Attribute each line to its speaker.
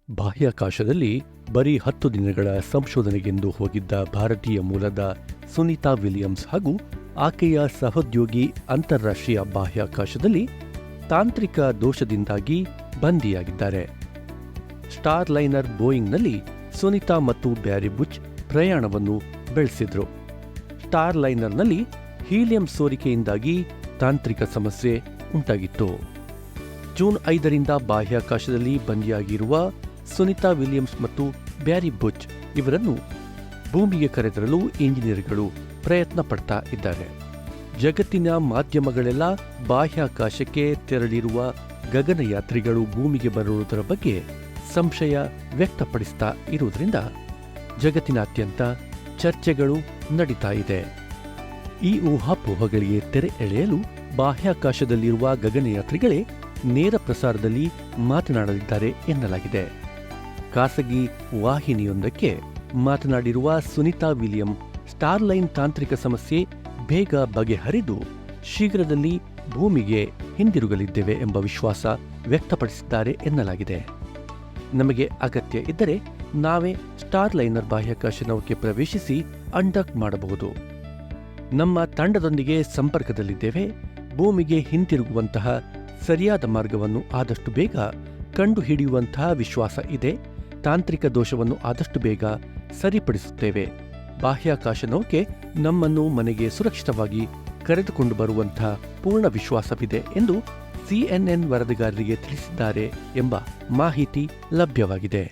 Speaker 1: ಬಾಹ್ಯಾಕಾಶದಲ್ಲಿ ಬರೀ 10 ದಿನಗಳ ಸಂಶೋಧನೆಗೆಂದು ಹೋಗಿದ್ದ ಭಾರತೀಯ ಮೂಲದ ಸುನೀತಾ ವಿಲಿಯಮ್ಸ್ ಹಾಗೂ ಆಕೆಯ ಸಹೋದ್ಯೋಗಿ ಅಂತಾರಾಷ್ಟ್ರೀಯ ಬಾಹ್ಯಾಕಾಶದಲ್ಲಿ ತಾಂತ್ರಿಕ ದೋಷದಿಂದಾಗಿ ಬಂಧಿಯಾಗಿದ್ದಾರೆ. ಸ್ಟಾರ್ ಲೈನರ್ ಬೋಯಿಂಗ್ನಲ್ಲಿ ಸುನೀತಾ ಮತ್ತು ಬ್ಯಾರಿ ಬುಚ್ ಪ್ರಯಾಣವನ್ನು ಬೆಳೆಸಿದ್ರು. ಸ್ಟಾರ್ ಲೈನರ್ನಲ್ಲಿ ಹೀಲಿಯಂ ಸೋರಿಕೆಯಿಂದಾಗಿ ತಾಂತ್ರಿಕ ಸಮಸ್ಯೆ ಉಂಟಾಗಿತ್ತು. ಜೂನ್ 5ರಿಂದ ಬಾಹ್ಯಾಕಾಶದಲ್ಲಿ ಬಂಧಿಯಾಗಿರುವ ಸುನೀತಾ ವಿಲಿಯಮ್ಸ್ ಮತ್ತು ಬ್ಯಾರಿ ಬುಚ್ ಇವರನ್ನು ಭೂಮಿಗೆ ಕರೆತರಲು ಇಂಜಿನಿಯರ್ಗಳು ಪ್ರಯತ್ನ ಪಡ್ತಾ ಇದ್ದಾರೆ. ಜಗತ್ತಿನ ಮಾಧ್ಯಮಗಳೆಲ್ಲ ಬಾಹ್ಯಾಕಾಶಕ್ಕೆ ತೆರಳಿರುವ ಗಗನಯಾತ್ರಿಗಳು ಭೂಮಿಗೆ ಬರುವುದರ ಬಗ್ಗೆ ಸಂಶಯ ವ್ಯಕ್ತಪಡಿಸ್ತಾ ಇರುವುದರಿಂದ ಜಗತ್ತಿನಾದ್ಯಂತ ಚರ್ಚೆಗಳು ನಡೀತಾ ಇದೆ. ಈ ಊಹಾಪೋಹಗಳಿಗೆ ತೆರೆ ಎಳೆಯಲು ಬಾಹ್ಯಾಕಾಶದಲ್ಲಿರುವ ಗಗನಯಾತ್ರಿಗಳೇ ನೇರ ಪ್ರಸಾರದಲ್ಲಿ ಮಾತನಾಡಲಿದ್ದಾರೆ ಎನ್ನಲಾಗಿದೆ. ಖಾಸಗಿ ವಾಹಿನಿಯೊಂದಕ್ಕೆ ಮಾತನಾಡಿರುವ ಸುನೀತಾ ವಿಲಿಯಂ ಸ್ಟಾರ್ಲೈನ್ ತಾಂತ್ರಿಕ ಸಮಸ್ಯೆ ಬೇಗ ಬಗೆಹರಿದು ಶೀಘ್ರದಲ್ಲಿ ಭೂಮಿಗೆ ಹಿಂದಿರುಗಲಿದ್ದೇವೆ ಎಂಬ ವಿಶ್ವಾಸ ವ್ಯಕ್ತಪಡಿಸಿದ್ದಾರೆ ಎನ್ನಲಾಗಿದೆ. ನಮಗೆ ಅಗತ್ಯ ಇದ್ದರೆ ನಾವೇ ಸ್ಟಾರ್ ಲೈನರ್ ಬಾಹ್ಯಾಕಾಶ ನೌಕೆ ಪ್ರವೇಶಿಸಿ ಅನ್ಡಾಕ್ ಮಾಡಬಹುದು. ನಮ್ಮ ತಂಡದೊಂದಿಗೆ ಸಂಪರ್ಕದಲ್ಲಿದ್ದೇವೆ. ಭೂಮಿಗೆ ಹಿಂತಿರುಗುವಂತಹ ಸರಿಯಾದ ಮಾರ್ಗವನ್ನು ಆದಷ್ಟು ಬೇಗ ಕಂಡುಹಿಡಿಯುವಂತಹ ವಿಶ್ವಾಸ ಇದೆ. ತಾಂತ್ರಿಕ ದೋಷವನ್ನು ಆದಷ್ಟು ಬೇಗ ಸರಿಪಡಿಸುತ್ತೇವೆ. ಬಾಹ್ಯಾಕಾಶ ನೌಕೆ ನಮ್ಮನ್ನು ಮನೆಗೆ ಸುರಕ್ಷಿತವಾಗಿ ಕರೆದುಕೊಂಡು ಬರುವಂತಹ ಪೂರ್ಣ ವಿಶ್ವಾಸವಿದೆ ಎಂದು CNN ವರದಿಗಾರರಿಗೆ ತಿಳಿಸಿದ್ದಾರೆ ಎಂಬ ಮಾಹಿತಿ ಲಭ್ಯವಾಗಿದೆ.